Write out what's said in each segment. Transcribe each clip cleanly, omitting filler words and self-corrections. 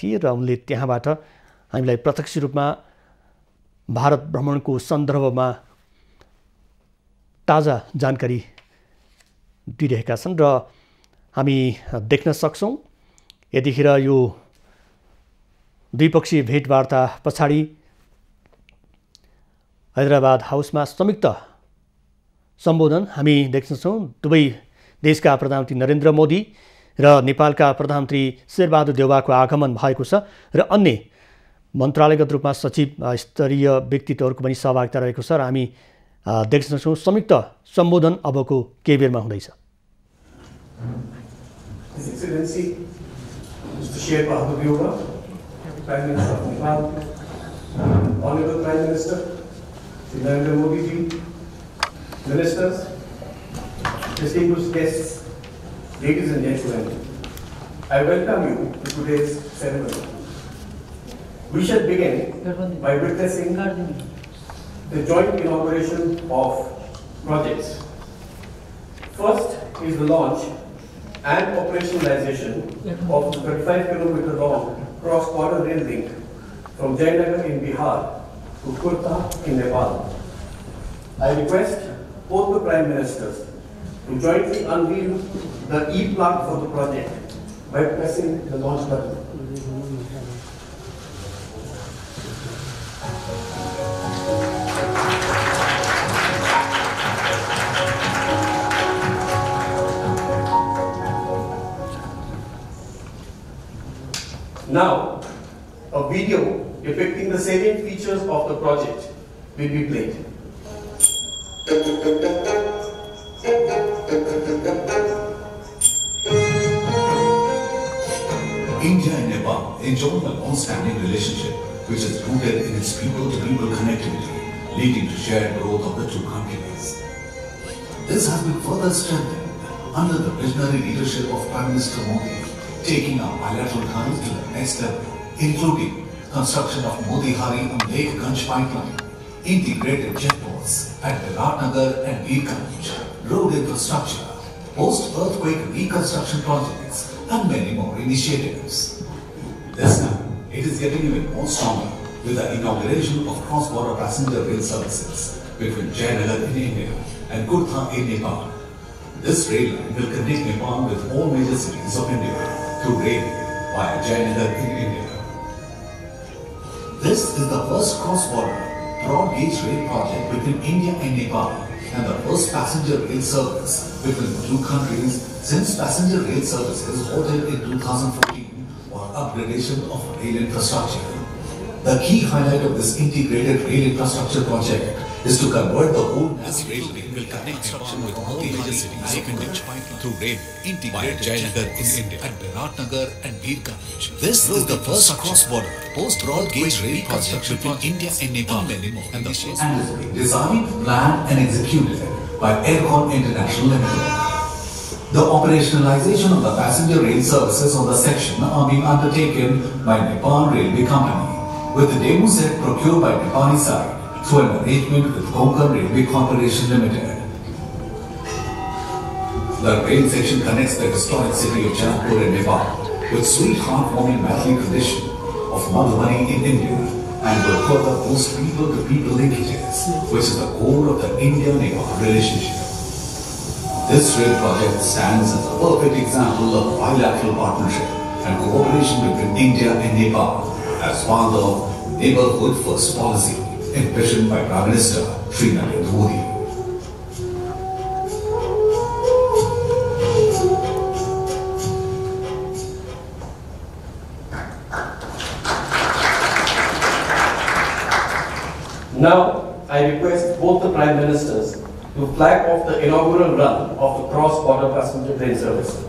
थिए र उनले त्यहाँबाट हामीलाई प्रत्यक्ष रूपमा भारत भ्रमणको सन्दर्भमा ताजा जानकारी दिइरहेका छन् र हामी देख्न सक्छौँ यतिखेर यो द्विपक्षीय भेटवार्ता पछाडि हैदराबाद हाउसमा संयुक्त सम्बोधन हामी देख्न सक्छौँ। दुवै देशका प्रधानमन्त्री नरेन्द्र मोदी र नेपालका प्रधानमन्त्री शेरबहादुर देउवाको आगमन भएको छ र अन्य मन्त्रालयगत रूपमा सचिव स्तरीय व्यक्तित्वहरूको पनि सहभागिता रहेको छ र हामी देख्न सक्छौँ संयुक्त सम्बोधन अबको केही बेरमा हुँदैछ। His Excellency Mr. Sherbhadur Deowa, Prime Minister of Nepal, Honorable Prime Minister Shri Narendra Modi ji, Ministers, distinguished guests, ladies and gentlemen, I welcome you to today's ceremony. We shall begin by witnessing the joint inauguration of projects. First is the launch and operationalization of the 35-kilometer long cross-border rail link from Jayanagar in Bihar to Kurta in Nepal. I request both the Prime Ministers to jointly unveil the e-plug for the project by pressing the launch button. Now, a video depicting the salient features of the project will be played. India and Nepal enjoy a long-standing relationship which is rooted in its people-to-people connectivity, leading to shared growth of the two countries. This has been further strengthened under the visionary leadership of Prime Minister Modi, taking our bilateral ties to the next level, including construction of Motihari and Lake Ganj pipeline, integrated checkpoints at Viratnagar and Birganj, road infrastructure, post-earthquake reconstruction projects, and many more initiatives. This time, it is getting even more stronger with the inauguration of cross-border passenger rail services between Jayanagar in India and Kurta in Nepal. This rail line will connect Nepal with all major cities of India through rail via Jayanagar in India. This is the first cross-border broad gauge rail project between India and Nepal and the first passenger rail service between the two countries since passenger rail services halted in 2014 for upgradation of rail infrastructure. The key highlight of this integrated rail infrastructure project is to convert the whole rail link will connect construction with all major cities of India through rail integrated Jayanagar in India at Viratnagar and Birganj. This is the first cross-border post-broad gauge rail project between India and Nepal and the first designed, planned and executed by Aircon International Limited. The operationalization of the passenger rail services on the section are being undertaken by Nepal Railway Company, with the demo set procured by Nepali side through an arrangement with Konkan Railway Corporation Limited. The rail section connects the historic city of Janakpur in Nepal with sweet heartwarming valley tradition of Madhubani in India and will further boost people-to-people linkages, which is the core of the India-Nepal relationship. This rail project stands as a perfect example of bilateral partnership and cooperation between India and Nepal as part of Neighborhood First policy envisioned by Prime Minister Shri Narendra Modi. Now, I request both the Prime Ministers to flag off the inaugural run of the cross-border passenger train service.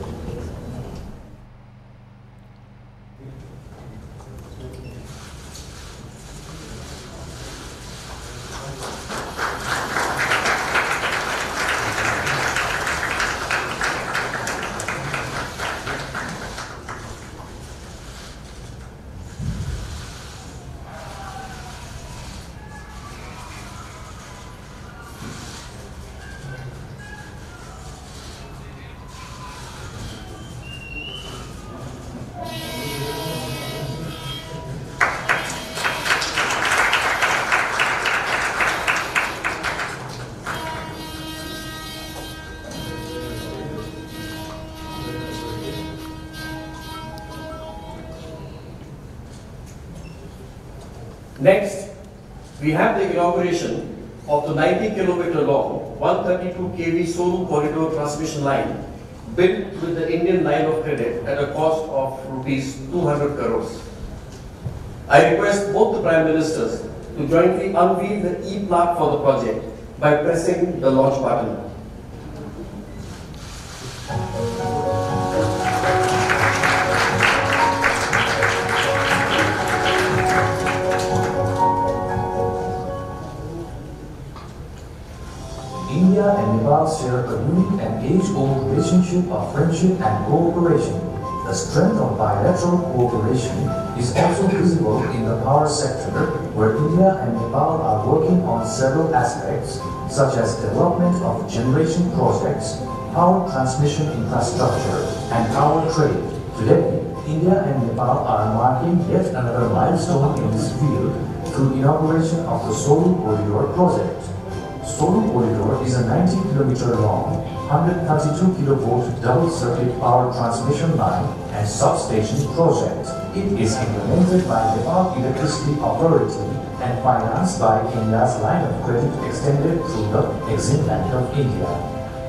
Next, we have the inauguration of the 90-kilometer long, 132 kV Solu corridor transmission line built with the Indian line of credit at a cost of rupees 200 crores. I request both the Prime Ministers to jointly unveil the e-plaque for the project by pressing the launch button. India and Nepal share a unique and age-old relationship of friendship and cooperation. The strength of bilateral cooperation is also visible in the power sector, where India and Nepal are working on several aspects, such as development of generation projects, power transmission infrastructure, and power trade. Today, India and Nepal are marking yet another milestone in this field through inauguration of the Solu Corridor project. Solu Corridor is a 90-kilometer long, 132 kilovolt double-circuit power transmission line and substation project. It is implemented by Nepal Electricity Authority and financed by India's line of credit extended through the Exim Bank of India.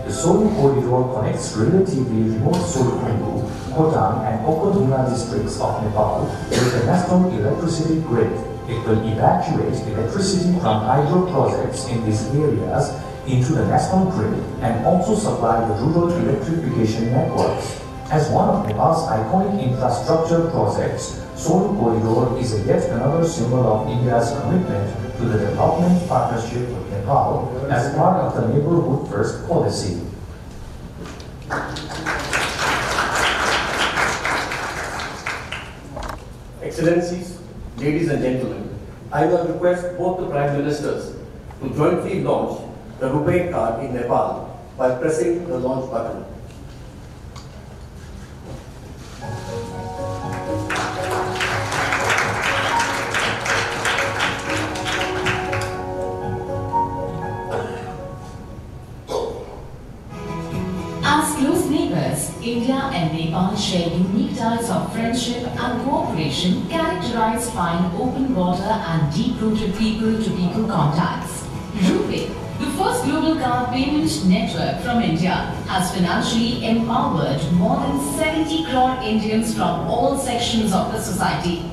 The Solu Corridor connects relatively remote Solukhumbu, Khotang and Okodhima districts of Nepal with the national electricity grid. It will evacuate electricity from hydro projects in these areas into the national grid and also supply the rural electrification networks. As one of Nepal's iconic infrastructure projects, Solu Corridor is yet another symbol of India's commitment to the development partnership with Nepal as part of the Neighborhood First policy. Excellencies, ladies and gentlemen, I will request both the Prime Ministers to jointly launch the RuPay card in Nepal by pressing the launch button. As close neighbors, India and Nepal share unique ties of friendship and cooperation characterized by an open border and deep-rooted people-to-people contacts. RuPay, the first global card payment network from India, has financially empowered more than 70 crore Indians from all sections of the society.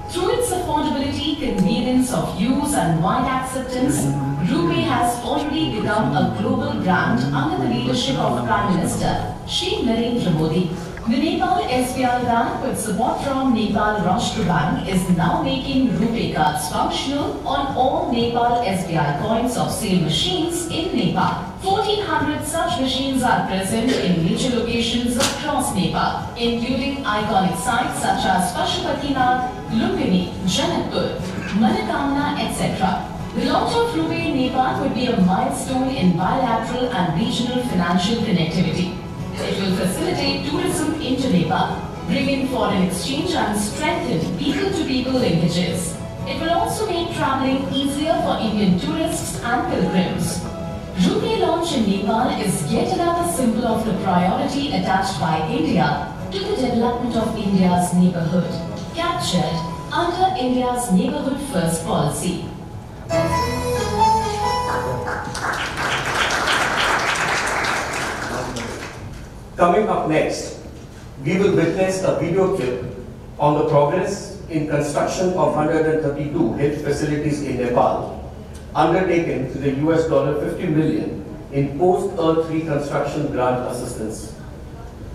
Through its affordability, convenience of use and wide acceptance, RuPay has already become a global brand under the leadership of Prime Minister Shri Narendra Modi. The Nepal SBI Bank, with support from Nepal Rashtra Bank, is now making RuPay cards functional on all Nepal SBI coins of sale machines in Nepal. 1,400 such machines are present in major locations across Nepal, including iconic sites such as Pashupatinath, Lumbini, Janakpur, Manakamna, etc. The launch of RuPay in Nepal would be a milestone in bilateral and regional financial connectivity. It will facilitate tourism into Nepal, bring in foreign exchange and strengthen people-to-people linkages. It will also make travelling easier for Indian tourists and pilgrims. RuPay launch in Nepal is yet another symbol of the priority attached by India to the development of India's neighbourhood, captured under India's Neighbourhood First policy. Coming up next, we will witness a video clip on the progress in construction of 132 health facilities in Nepal, undertaken to the $50 million in post-earth reconstruction grant assistance.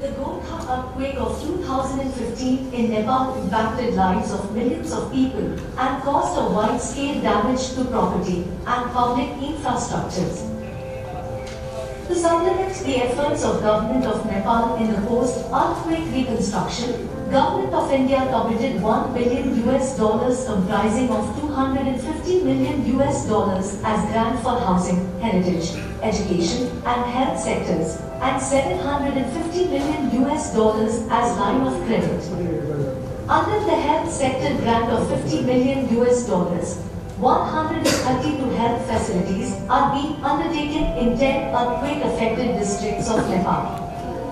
The Gorkha earthquake of 2015 in Nepal impacted lives of millions of people and caused a wide-scale damage to property and public infrastructures. To supplement the efforts of Government of Nepal in the post-earthquake reconstruction, Government of India committed $1 billion comprising of $250 million as grant for housing, heritage, education and health sectors and $750 million as line of credit. Under the health sector grant of $50 million, 132 health facilities are being undertaken in 10 earthquake-affected districts of Nepal.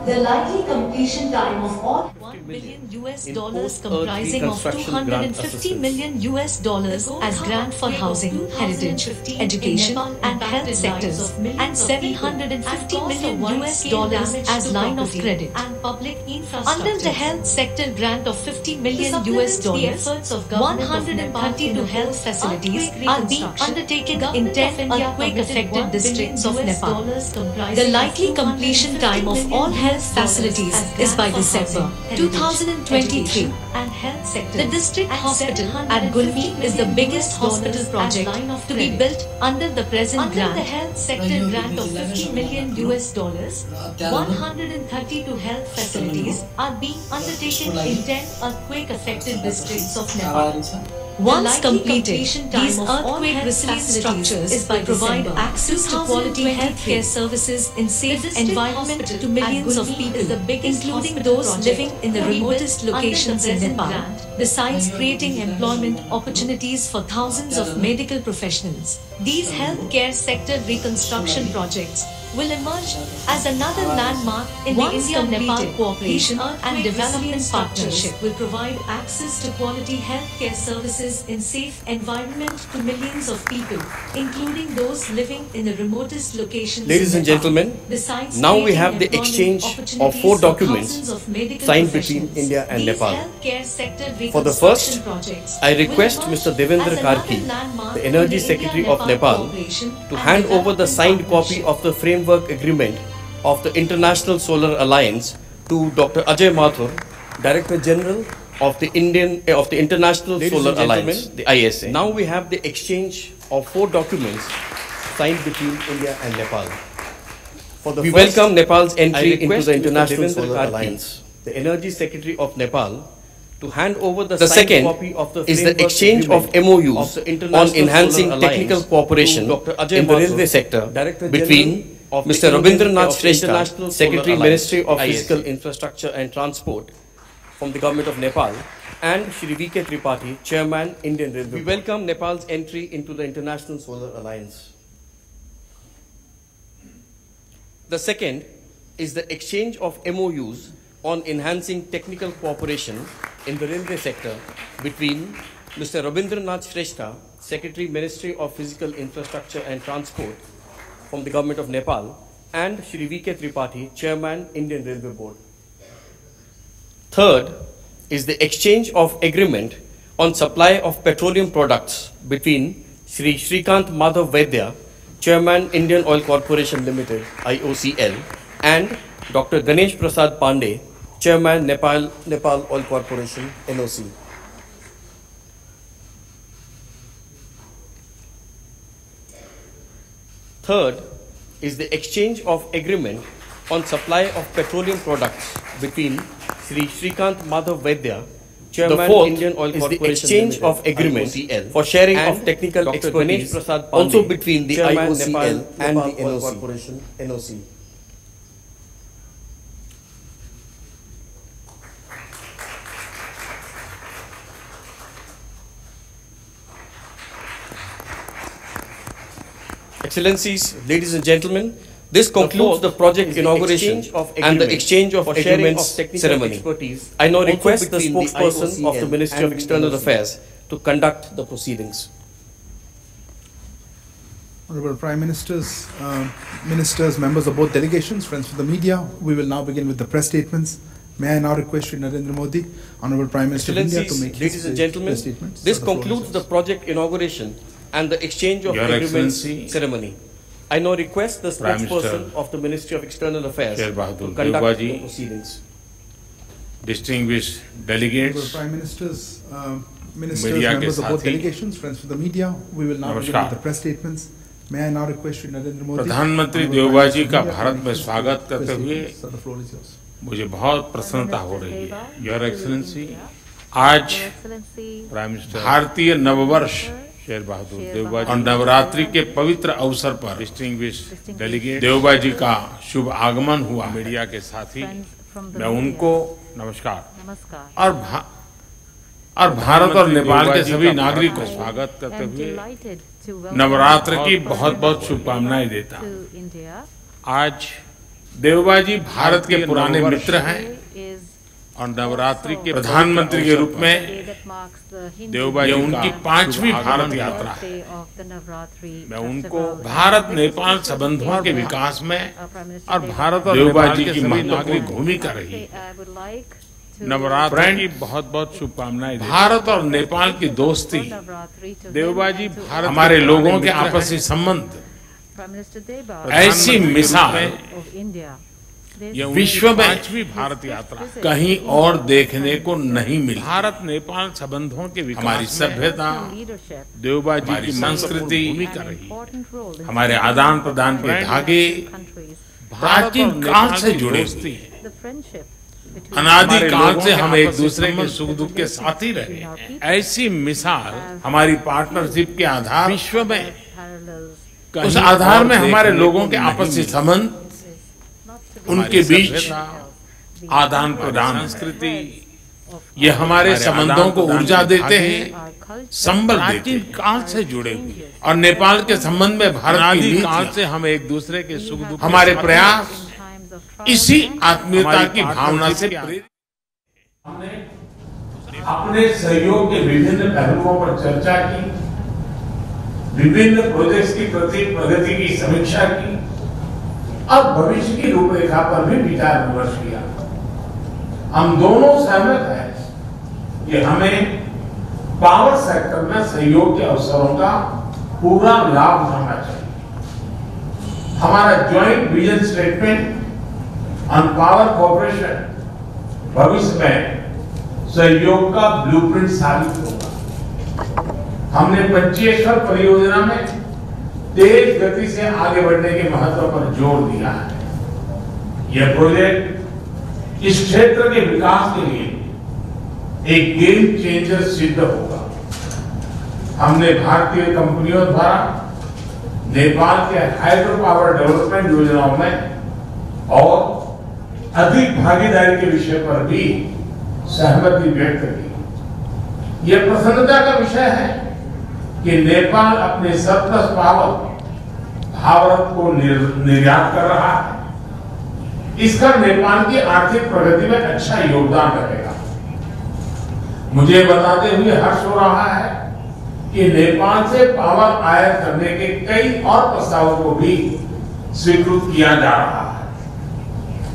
The likely completion time of all $1 billion US in dollars post-earth comprising of reconstruction grant $250 million US dollars as grant for housing, heritage, education and health sectors and $750 million US dollars as line of credit. Under the health sector grant of $50 million US dollars, 132 health facilities are being undertaken in 10 earthquake affected districts of Nepal. The likely completion time of all health facilities is by December 2023. The district hospital at Gulmi is the biggest hospital project to be built under the present grant. The health sector grant of $50 million US dollars, 132 health facilities are being undertaken in 10 earthquake affected districts of Nepal. Once completed, these earthquake resilient structures will provide access to quality healthcare services in safe environment to millions of people, including those living in the remotest locations in Nepal, besides creating employment opportunities for thousands of medical professionals. These healthcare sector reconstruction projects will emerge as another landmark in the India-Nepal cooperation and development partnership. Will provide access to quality healthcare services in safe environment to millions of people, including those living in the remotest locations. Ladies and gentlemen, now we have the exchange of 4 documents signed between India and Nepal. For the first, I request Mr. Devendra Karki, the Energy Secretary of Nepal, to hand over the signed copy of the framework agreement of the International Solar Alliance to Dr. Ajay Mathur, Director General of the International Solar Alliance, the ISA. Now we have the exchange of 4 documents signed between India and Nepal. We welcome Nepal's entry into the International Solar Alliance. The Energy Secretary of Nepal to hand over the second copy of the is the exchange of MOUs on enhancing technical cooperation in the railway sector between Mr. Rabindranath Shrestha, Secretary Ministry of Physical Infrastructure and Transport from the Government of Nepal, and Shri V.K. Tripathi, Chairman, Indian Railway. We welcome Nepal's entry into the International Solar Alliance. The second is the exchange of MOUs on enhancing technical cooperation in the railway sector between Mr. Rabindranath Shrestha, Secretary Ministry of Physical Infrastructure and Transport from the Government of Nepal, and Shri V.K. Tripathi, Chairman, Indian Railway Board. Third is the exchange of agreement on supply of petroleum products between Shri Shrikant Madhav Vaidya, Chairman, Indian Oil Corporation Limited, IOCL, and Dr. Ganesh Prasad Pandey, Chairman, Nepal Oil Corporation, NOC. Third is the exchange of agreement on supply of petroleum products between Shri Shrikant Madhav Vaidya, Chairman, Indian Oil Corporation, the exchange of agreement for sharing of technical expertise also between the IOCL and the Oil Corporation, NOC. Excellencies, ladies and gentlemen, this concludes the project inauguration and the exchange of agreements ceremony. I now request the spokesperson of the Ministry of External Affairs to conduct the proceedings. Honorable Prime Ministers, Ministers, members of both delegations, friends of the media, we will now begin with the press statements. May I now request Shri Narendra Modi, Honorable Prime Minister of India, to make ladies and gentlemen, this concludes the project inauguration and the exchange of agreements ceremony. I now request the spokesperson of the Ministry of External Affairs to conduct the proceedings. Distinguished delegates, Prime Ministers, Ministers, members of both delegations, friends of the media, we will now begin with the press statements. May I now request Shri Narendra Modi, प्रधानमंत्री देवबा जी का भारत में स्वागत करते हुए मुझे बहुत प्रसन्नता हो रही है। योर एक्सेलेंसी, आज भारतीय नववर्ष शेर बहादुर देवबा और नवरात्रि के पवित्र अवसर पर डिस्टिंग्विश्ड डेलीगेट देवबा जी का शुभ आगमन हुआ। मीडिया के साथी, मैं उनको नमस्कार और भारत और नेपाल के सभी नागरिकों को स्वागत करते हुए नवरात्र की बहुत बहुत शुभकामनाएं देता हूं। आज देवबा जी भारत के पुराने मित्र हैं और नवरात्रि के प्रधानमंत्री के रूप में देवबा जी उनकी 5वीं भारत यात्रा है। मैं उनको भारत नेपाल संबंधों के विकास में और भारत और देवबा जी की महत्वपूर्ण भूमिका रही नवरात्रि की बहुत बहुत शुभकामनाएं। भारत और नेपाल की दोस्ती, देवबा जी भारत हमारे लोगों के आपसी संबंध, ऐसी मिसाल विश्व में 5वीं भारत यात्रा कहीं और देखने को नहीं मिली। भारत नेपाल संबंधों के विकास, हमारी सभ्यता, देवबा जी की संस्कृति, हमारे आदान प्रदान के धागे प्राचीन काल से जुड़े हुए हैं। अनादि काल से हम एक दूसरे के सुख दुख के साथी रहे हैं। ऐसी मिसाल हमारी पार्टनरशिप के आधार विश्व में, उस आधार में हमारे लोगों के आपसी संबंध, उनके बीच आदान प्रदान, संस्कृति, ये हमारे संबंधों को ऊर्जा देते हैं, संबल देते हैं। काल से जुड़े हुए और नेपाल के संबंध में भारत की काल से हम एक दूसरे के सुख दुख, हमारे प्रयास इसी आत्मीयता की भावना से प्रेरित। हमने अपने सहयोग के विभिन्न पहलुओं पर चर्चा की, विभिन्न प्रोजेक्ट्स की प्रगति की समीक्षा की और भविष्य की रूपरेखा पर भी विचार विमर्श किया। हम दोनों सहमत हैं कि हमें पावर सेक्टर में सहयोग के अवसरों का पूरा लाभ उठाना चाहिए। हमारा joint vision statement on power cooperation भविष्य में सहयोग का ब्लूप्रिंट साबित होगा। हमने पंचेश्वर परियोजना में तेज गति से आगे बढ़ने के महत्व पर जोर दिया है। यह प्रोजेक्ट इस क्षेत्र के विकास के लिए एक गेम चेंजर सिद्ध होगा। हमने भारतीय कंपनियों द्वारा नेपाल के हाइड्रो पावर डेवलपमेंट योजनाओं में और अधिक भागीदारी के विषय पर भी सहमति व्यक्त की। यह प्रसन्नता का विषय है कि नेपाल अपने सरप्लस पावर भारत को निर्यात कर रहा है। इसका नेपाल की आर्थिक प्रगति में अच्छा योगदान रहेगा। मुझे बताते हुए हर्ष हो रहा है कि नेपाल से पावर आयात करने के कई और प्रस्तावों को भी स्वीकृत किया जा रहा है।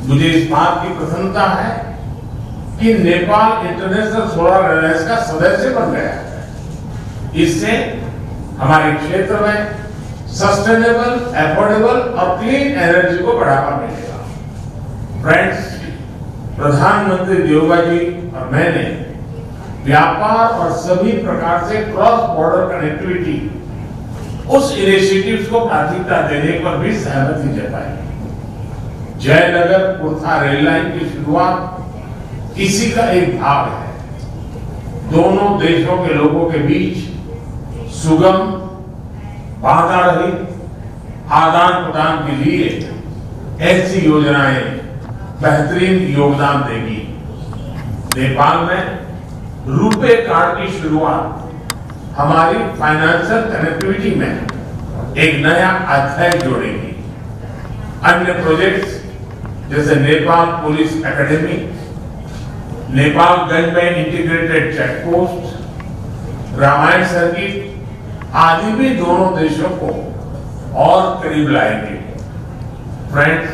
मुझे इस बात की प्रसन्नता है कि नेपाल इंटरनेशनल सोलर अलायंस का सदस्य बन गया है। इससे हमारे क्षेत्र में सस्टेनेबल, एफोर्डेबल और क्लीन एनर्जी को बढ़ावा मिलेगा। फ्रेंड्स, प्रधानमंत्री देवबा जी और मैंने व्यापार और सभी प्रकार से क्रॉस बॉर्डर कनेक्टिविटी, उस इनिशिएटिव्स को प्राथमिकता देने पर भी सहमति जताई। जयनगर कुर्था रेल लाइन की शुरुआत इसी का एक भाग है। दोनों देशों के लोगों के बीच सुगम, बाधा रहित आदान प्रदान के लिए ऐसी योजनाएं बेहतरीन योगदान देगी। नेपाल में रुपे कार्ड की शुरुआत हमारी फाइनेंशियल कनेक्टिविटी में एक नया अध्याय जोड़ेगी। अन्य प्रोजेक्ट्स जैसे नेपाल पुलिस एकेडमी, नेपालगंज में integrated check post, Ramayana circuit आदि भी दोनों देशों को और करीब लाएंगे। फ्रेंड्स,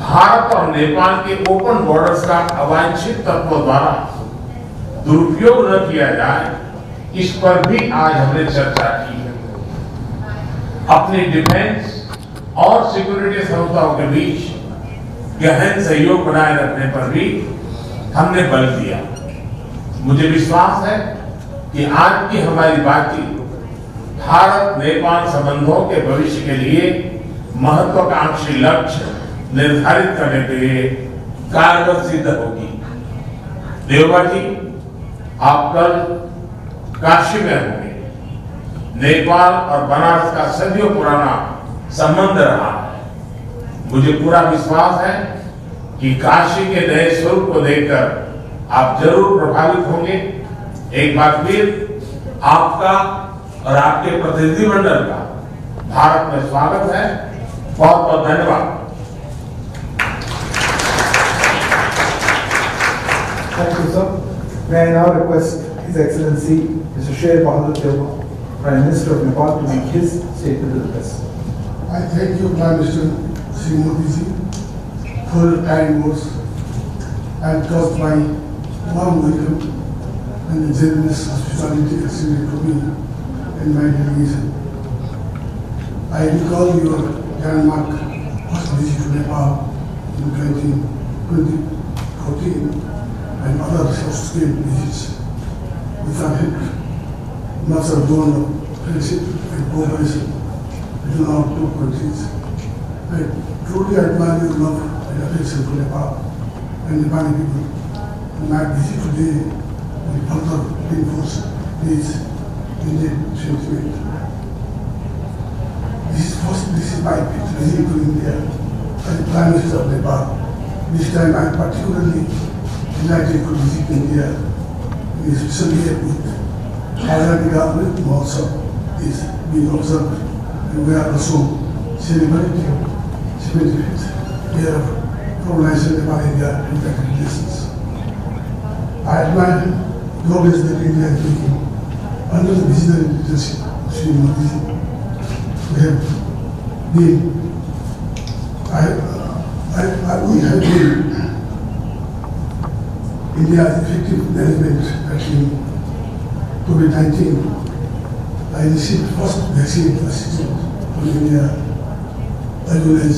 भारत और नेपाल के ओपन बॉर्डर्स का अवांछित तत्वों द्वारा दुरुपयोग न किया जाए, इस पर भी आज हमने चर्चा की है। अपनी डिफेंस और सिक्योरिटी संस्थाओं के बीच गहन सहयोग बनाए रखने पर भी हमने बल दिया। मुझे विश्वास है कि आज की हमारी बातचीत भारत नेपाल संबंधों के भविष्य के लिए महत्वाकांक्षी लक्ष्य निर्धारित करने के लिए कारगर सिद्ध होगी। देवबा जी, आप कल काशी में होंगे। नेपाल और बनारस का सदियों पुराना संबंध रहा है। मुझे पूरा विश्वास है कि काशी के नए स्वरूप को देखकर आप जरूर प्रभावित होंगे। एक बार फिर आपका और आपके प्रतिनिधिमंडल का भारत में स्वागत है। बहुत बहुत धन्यवाद। Thank you, sir. May I now request His Excellency Mr. Sher Bahadur Deuba, Prime Minister of Nepal, to make his statement to the press. I thank you, Prime Minister Sri Modi ji, for your kind words and caused my warm welcome and the generous hospitality extended to me and my delegation. I recall your landmark first visit to Nepal in 2014 and other short-scale visits which have helped much of bond of friendship and cooperation between our two countries. I truly admire your love and affection for Nepal and Nepali people. And my visit today will further reinforce this Indian sentiment. This is my fifth visit to India as the Prime Minister of Nepal. This time I am particularly delighted to visit India in a special year with Khabar is being observed, and we are also celebrating 75th year of formalization of Nepal-India diplomatic relations. I admire the progress that India is making under the visionary leadership of Sri Modi ji. We have been India's effective management in COVID-19. I received first vaccine assistance from India, as well as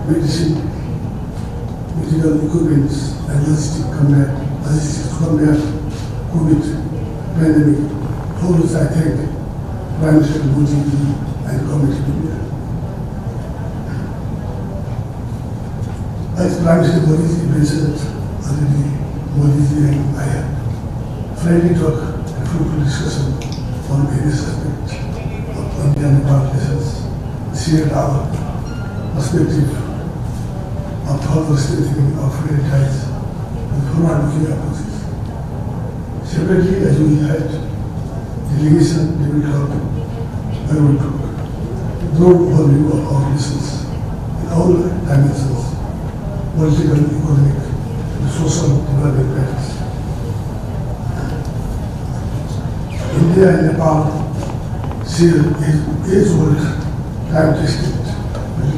medicine, medical equipment, and logistics to combat COVID pandemic, for which I thank Prime Minister Modi and Government of India. As Prime Minister Modi mentioned already, Modi and I have friendly talk and fruitful discussion on various aspects of India-Nepal relations, shared our perspective on further strengthening of friendly ties with forward-looking approaches. Separately, as we had delegation, they will talk, I will talk. Broad overview of our relations in all dimensions: political, economic, and social development matters. India and Nepal share age-old, time-tested,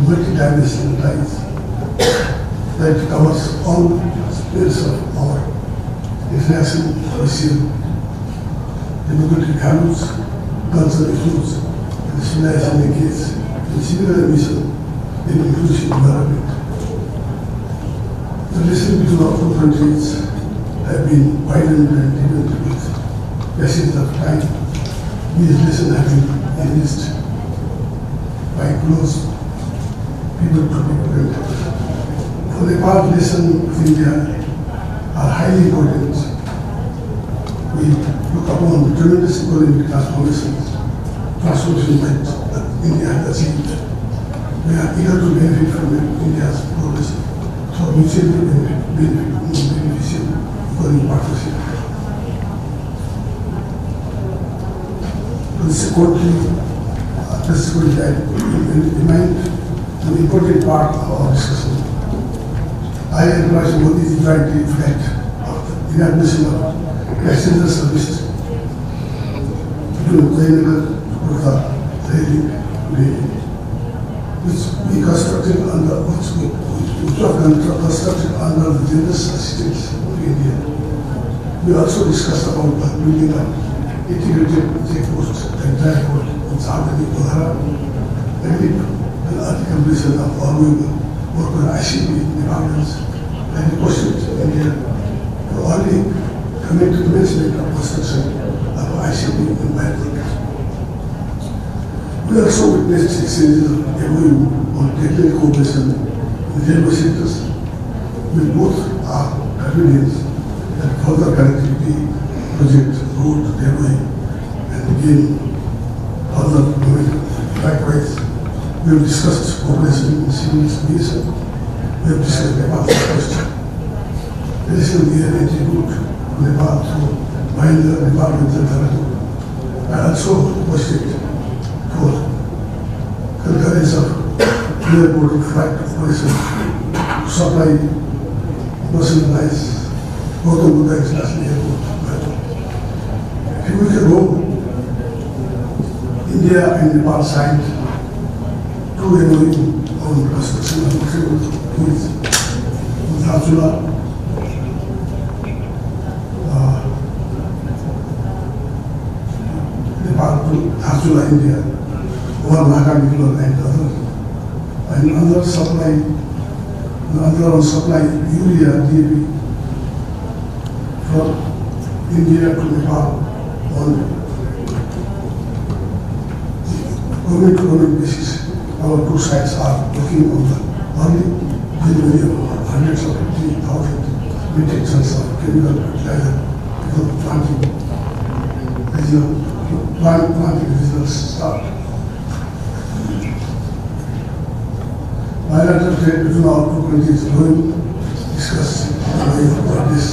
multi-dimensional ties that covers all spheres of our international social, democratic values, cultural issues, and civilization engaged in similar mission in inclusive development. The relations between our two countries have been widened and deepened with passage of time. These relations have been enriched by close people-to-people contacts. For Nepal, relations with India are highly important. We look upon tremendous economic transformation that India has achieved. We are eager to benefit from India's progress for mutually beneficial economic partnership. Consequently, I remind an important part of our discussion. I and President Modi is trying to reflect the inauguration of passenger service between Jainagar to Kota today, which we constructed under the generous assistance of India. We also discussed about building an integrated checkpost and dry port in Saadani, Kodhara, and the completion of ongoing work on ICP departments, and requested India to only commit to the management of construction of ICP in Bangalore. We also witnessed exchanges of MOU on technical cooperation in the railway sectors, with both our convenience and further connectivity project, road, railway, and again further movement. Likewise, we have discussed cooperation in civil aviation. We have discussed Nepal's request. Additionally, an entry route to Nepal through Mahindra, Nepal, and Jantara. I also requested for concurrence of airport flight operation to supply personalized Gautam Buddha International Airport. But a few weeks ago, India and Nepal signed 2 MOU on construction of cable bridge in Dhachula, Nepal to Dhachula, India, over Mahakandikulur and another supply urea DAP from India to Nepal on government basis. Our 2 sides are working on the early delivery of hundreds of 50,000 metric tons of chemical fertilizer before planting results start. Bilateral trade between our 2 countries is going discussed about this.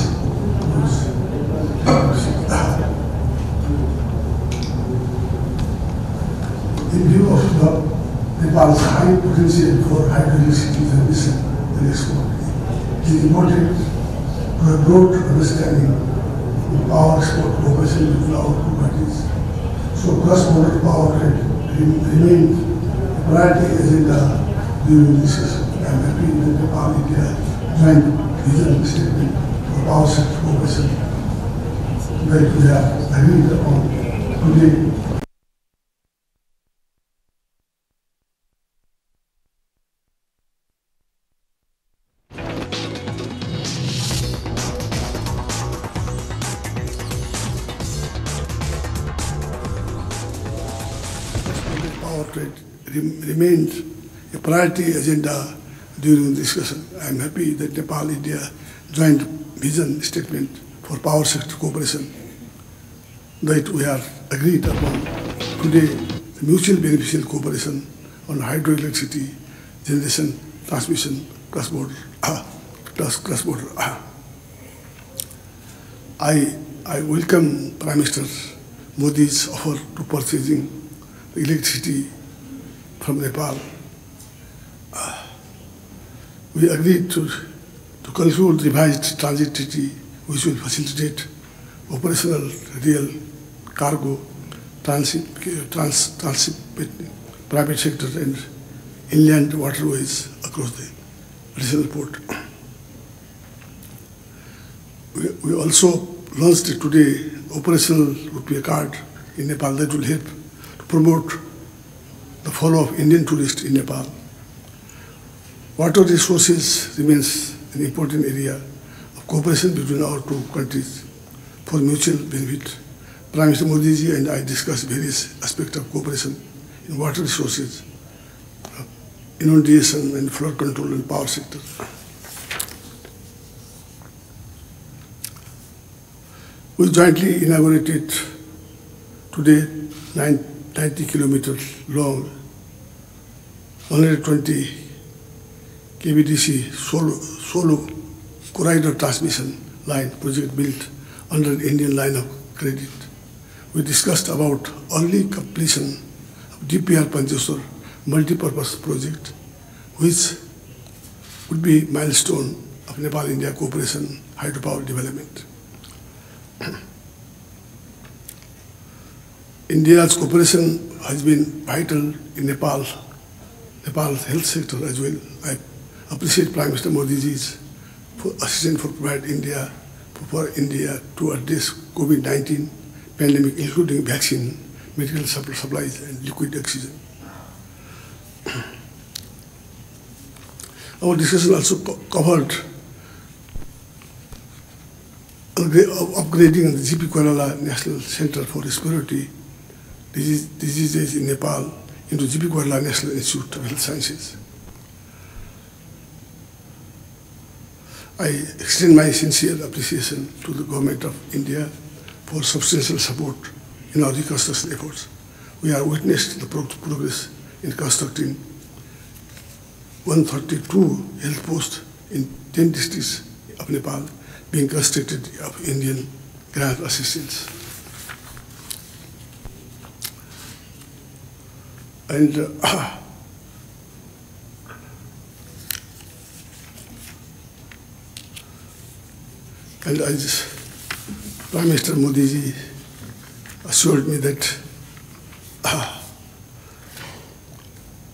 In view of Nepal's high potential for hydroelectricity transmission and export, it is important to have broad understanding of power export cooperation between our 2 countries. So cross-border power trade remains a priority agenda during discussion. I am happy that Nepal-India joint vision statement for power sector cooperation that we have agreed upon today. Power trade remains a priority agenda during discussion. I am happy that Nepal-India joint vision statement for power sector cooperation that we have agreed upon today, the mutual beneficial cooperation on hydroelectricity generation, transmission, cross-border. I welcome Prime Minister Modi's offer to purchasing electricity from Nepal. We agreed to conclude revised transit treaty which will facilitate operational rail, cargo, transit between private sector and inland waterways across the additional port. We also launched today operational Rupee card in Nepal that will help to promote the flow of Indian tourists in Nepal. Water resources remains an important area of cooperation between our 2 countries for mutual benefit. Prime Minister Modi ji and I discussed various aspects of cooperation in water resources, inundation and flood control and power sector. We jointly inaugurated today 90 kilometers long, 120 kVDC solo corridor transmission line project built under the Indian line of credit. We discussed about early completion of DPR Pancheswar multi-purpose project, which would be milestone of Nepal-India cooperation hydropower development. India's cooperation has been vital in Nepal's health sector as well. I appreciate Prime Minister Modi ji's assistance for India to address COVID-19 pandemic, including vaccine, medical supplies, and liquid oxygen. Our discussion also covered upgrading the GP Koirala National Center for Respiratory Diseases in Nepal into GP Koirala National Institute of Health Sciences. I extend my sincere appreciation to the Government of India for substantial support in our reconstruction efforts. We are witnessed the progress in constructing 132 health posts in 10 districts of Nepal being constructed of Indian grant assistance. And And as Prime Minister Modi ji assured me that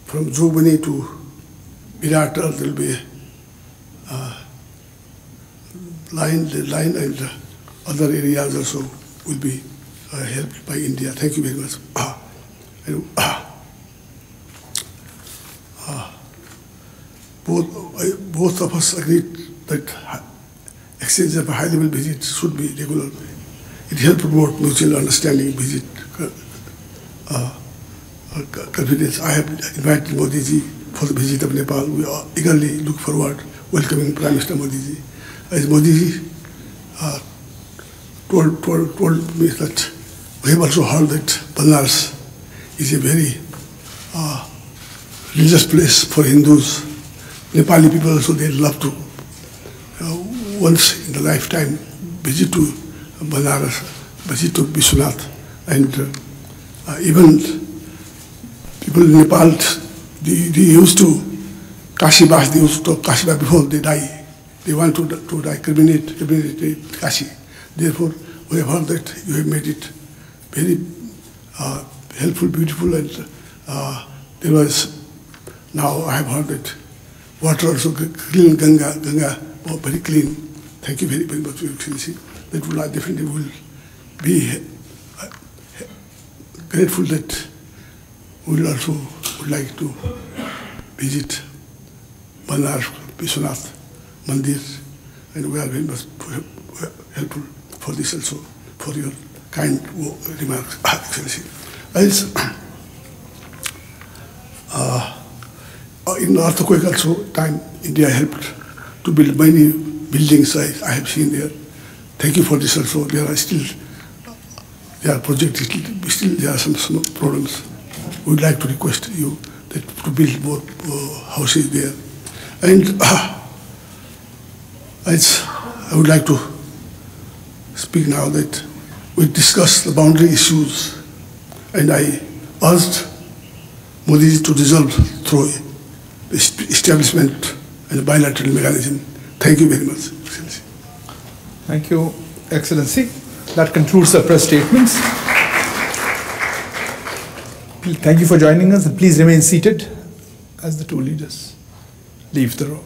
from Jogani to Virat there will be a line and other areas also will be helped by India. Thank you very much. Both of us agreed that exchange of a high-level visit should be regular. It helps promote mutual understanding, visit, confidence. I have invited Modi ji for the visit of Nepal. We eagerly look forward welcoming Prime Minister Modi ji. As Modi ji told me that we have also heard that Banaras is a very religious place for Hindus. Nepali people also, they love to once in a lifetime visit to Banaras, visit to Vishwanath, and even people in Nepal, they used to Kashi-Bas, they used to talk Kashi-Bas before they die. They want to die, cremate Kashi. Therefore, we have heard that you have made it very helpful, beautiful, and there was, now I have heard that water also clean, Ganga, very clean. Thank you very, very much, Your Excellency. That will definitely will be grateful that we will also would like to visit Banaras, Vishwanath Mandir, and we are very much helpful for this also, for your kind remarks, Excellency. As in earthquake also time, India helped to build many buildings I have seen there. Thank you for this also. There are projects, still there are some problems. We would like to request you that to build more houses there. And as I would like to speak now that we discussed the boundary issues, and I asked Modi ji to resolve through the establishment and a bilateral mechanism. Thank you very much, Excellency. Thank you, Excellency. That concludes the press statements. Thank you for joining us, and please remain seated as the two leaders leave the room.